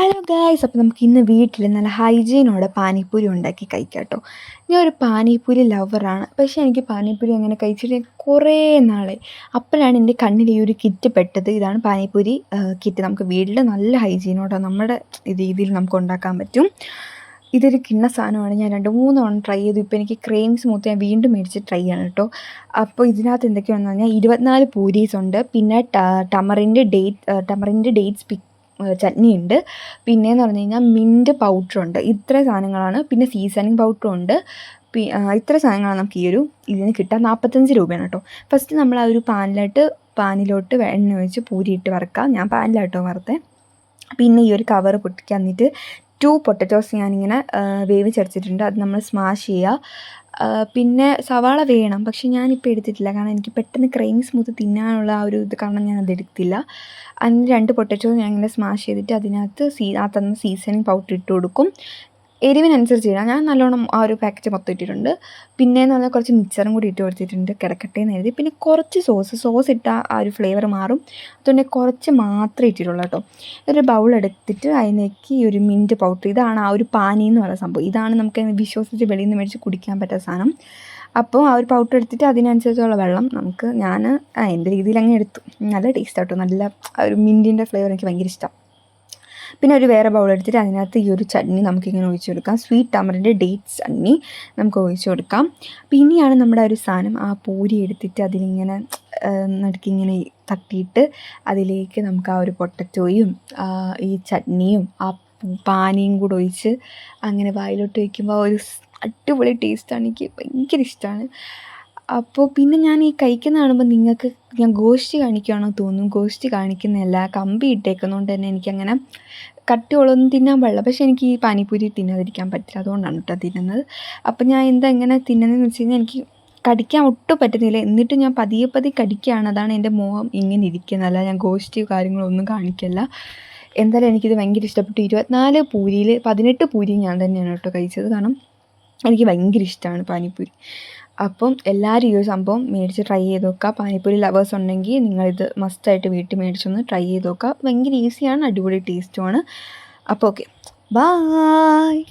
Hello guys, അപ്പോൾ നമുക്ക് ഇന്ന് വീട്ടിൽ നല്ല ഹൈജീനോടെ പാനിപ്പൂരി ഉണ്ടാക്കി കഴിക്കാം കേട്ടോ. ഞാൻ ഒരു പാനിപ്പൂരി ലവറാണ്, പക്ഷേ എനിക്ക് പാനിപ്പൂരി അങ്ങനെ കഴിച്ചിട്ട് കുറേ നാളായി. അപ്പോഴാണ് എൻ്റെ കണ്ണിൽ ഈ ഒരു കിറ്റ് പെട്ടത്. ഇതാണ് പാനിപ്പൂരി കിറ്റ്. നമുക്ക് വീട്ടിൽ നല്ല ഹൈജീനോടെ നമ്മുടെ രീതിയിൽ നമുക്ക് ഉണ്ടാക്കാൻ പറ്റും. ഇതൊരു കിണ്ണ സാധനമാണ്. ഞാൻ 2-3 തവണ ട്രൈ ചെയ്തു. ഇപ്പോൾ എനിക്ക് ക്രേവിങ്സ് മൂത്ത് ഞാൻ വീണ്ടും മേടിച്ച് ട്രൈ ചെയ്യണം കേട്ടോ. അപ്പോൾ ഇതിനകത്ത് എന്തൊക്കെയാണെന്ന് പറഞ്ഞാൽ 24 പൂരീസ് ഉണ്ട്, പിന്നെ ടമറിൻ്റെ ഡേറ്റ്സ് ചട്നിയുണ്ട്, പിന്നെയെന്ന് പറഞ്ഞു കഴിഞ്ഞാൽ മിൻറ്റ് പൗഡറുണ്ട്. ഇത്രയും സാധനങ്ങളാണ്. പിന്നെ സീസണിങ് പൗഡറും ഉണ്ട്. ഇത്ര സാധനങ്ങളാണ് നമുക്ക് ഈ ഒരു ഇതിന് കിട്ടുക. 45 രൂപയാണ് കേട്ടോ. ഫസ്റ്റ് നമ്മൾ ആ ഒരു പാനിലോട്ട് എണ്ണ ഒഴിച്ച് പൂരിയിട്ട് വറുക്കുക. ഞാൻ പാനിലാട്ടോ വറുത്തേ. പിന്നെ ഈ ഒരു കവറ് പൊട്ടിക്കുക. എന്നിട്ട് 2 പൊട്ടറ്റോസ് ഞാനിങ്ങനെ വേവിച്ചെടുത്തിട്ടുണ്ട്. അത് നമ്മൾ സ്മാഷ് ചെയ്യുക. പിന്നെ സവാള വേണം, പക്ഷെ ഞാനിപ്പോൾ എടുത്തിട്ടില്ല, കാരണം എനിക്ക് പെട്ടെന്ന് ക്രേവിങ്സ് മൂത്ത് തിന്നാനുള്ള ആ ഒരു ഇത് കാരണം ഞാനത് എടുത്തില്ല. അതിന് 2 പൊട്ടറ്റോ ഞാൻ ഇങ്ങനെ സ്മാഷ് ചെയ്തിട്ട് അതിനകത്ത് ആ തന്ന സീസണിങ് പൗഡർ ഇട്ട് കൊടുക്കും. എരിവിനനുസരിച്ച് ഇടാം. ഞാൻ നല്ലോണം ആ ഒരു പാക്കറ്റ് മൊത്തം ഇട്ടിട്ടുണ്ട്. പിന്നെയെന്ന് പറഞ്ഞാൽ കുറച്ച് മിക്സറും കൂടി ഇട്ട് കൊടുത്തിട്ടുണ്ട്, കിടക്കട്ടെ എന്ന് എഴുതി. പിന്നെ കുറച്ച് സോസ് ഇട്ടാൽ ആ ഒരു ഫ്ലേവർ മാറും. അതുകൊണ്ട് കുറച്ച് മാത്രമേ ഇട്ടിട്ടുള്ളൂ കേട്ടോ. ഒരു ബൗൾ എടുത്തിട്ട് അതിലേക്ക് ഈ ഒരു മിൻറ്റ് പൗഡർ, ഇതാണ് ആ ഒരു പാനി എന്ന് പറയുന്ന സംഭവം. ഇതാണ് നമുക്ക് വിശ്വസിച്ച് വെളിയിൽ നിന്ന് മേടിച്ച് കുടിക്കാൻ പറ്റുന്ന സാധനം. അപ്പോൾ ആ ഒരു പൗഡർ എടുത്തിട്ട് അതിനനുസരിച്ചുള്ള വെള്ളം ഞാൻ എൻ്റെ രീതിയിൽ അങ്ങ് എടുത്തു. നല്ല ടേസ്റ്റ് കേട്ടോ. നല്ല ആ ഒരു മിൻറ്റിൻ്റെ ഫ്ലേവർ എനിക്ക് ഭയങ്കര ഇഷ്ടം. പിന്നെ ഒരു വേറെ ബൗൾ എടുത്തിട്ട് അതിനകത്ത് ഈ ഒരു ചട്നി നമുക്കിങ്ങനെ ഒഴിച്ചു കൊടുക്കാം. സ്വീറ്റ് ടമറിൻ്റെ ഡേറ്റ്സ് ചട്നി നമുക്ക് ഒഴിച്ചു കൊടുക്കാം. പിന്നെയാണ് നമ്മുടെ ഒരു സാധനം, ആ പൂരി എടുത്തിട്ട് അതിലിങ്ങനെ നടുക്കിങ്ങനെ തട്ടിയിട്ട് അതിലേക്ക് നമുക്ക് ആ ഒരു പൊട്ടറ്റോയും ഈ ചട്നിയും ആ പാനിയും കൂടെ ഒഴിച്ച് അങ്ങനെ വായിലോട്ട് വയ്ക്കുമ്പോൾ ഒരു അടിപൊളി ടേസ്റ്റാണ്. എനിക്ക് ഭയങ്കര ഇഷ്ടമാണ്. അപ്പോൾ പിന്നെ ഞാൻ ഈ കഴിക്കുന്ന കാണുമ്പോൾ നിങ്ങൾക്ക് ഞാൻ ഗോഷ്ടി കാണിക്കുകയാണോ തോന്നും. ഗോഷ്ടി കാണിക്കുന്നതല്ല, കമ്പി ഇട്ടേക്കുന്നതുകൊണ്ട് തന്നെ എനിക്കങ്ങനെ കട്ടിയുള്ളതൊന്നും തിന്നാൻ പാടില്ല. പക്ഷേ എനിക്ക് ഈ പാനിപ്പൂരി തിന്നാതിരിക്കാൻ പറ്റില്ല, അതുകൊണ്ടാണ് കേട്ടോ തിന്നുന്നത്. അപ്പം ഞാൻ എങ്ങനെ തിന്നുന്നതെന്ന് വെച്ച് കഴിഞ്ഞാൽ എനിക്ക് കടിക്കാൻ ഒട്ടും പറ്റുന്നില്ല. എന്നിട്ട് ഞാൻ പതിയെ കടിക്കുകയാണ്. അതാണ് എൻ്റെ മുഖം ഇങ്ങനെ ഇരിക്കുന്നത്. അല്ല, ഞാൻ ഗോഷ്ടിയോ കാര്യങ്ങളോ ഒന്നും കാണിക്കില്ല. എന്തായാലും എനിക്കിത് ഭയങ്കര ഇഷ്ടപ്പെട്ടു. 24 പൂരിയിൽ 18 പൂരി ഞാൻ തന്നെയാണ് കേട്ടോ കഴിച്ചത്, കാരണം എനിക്ക് ഭയങ്കര ഇഷ്ടമാണ് പാനിപ്പൂരി. അപ്പം എല്ലാവരും ഈ ഒരു സംഭവം മേടിച്ച് ട്രൈ ചെയ്ത് നോക്കുക. പാനിപ്പൂരി ലവേഴ്സ് ഉണ്ടെങ്കിൽ നിങ്ങളിത് മസ്റ്റായിട്ട് വീട്ടിൽ മേടിച്ചൊന്ന് ട്രൈ ചെയ്ത് നോക്കുക. ഭയങ്കര ഈസിയാണ്, അടിപൊളി ടേസ്റ്റുമാണ്. അപ്പോൾ ഓക്കെ, ബായ്.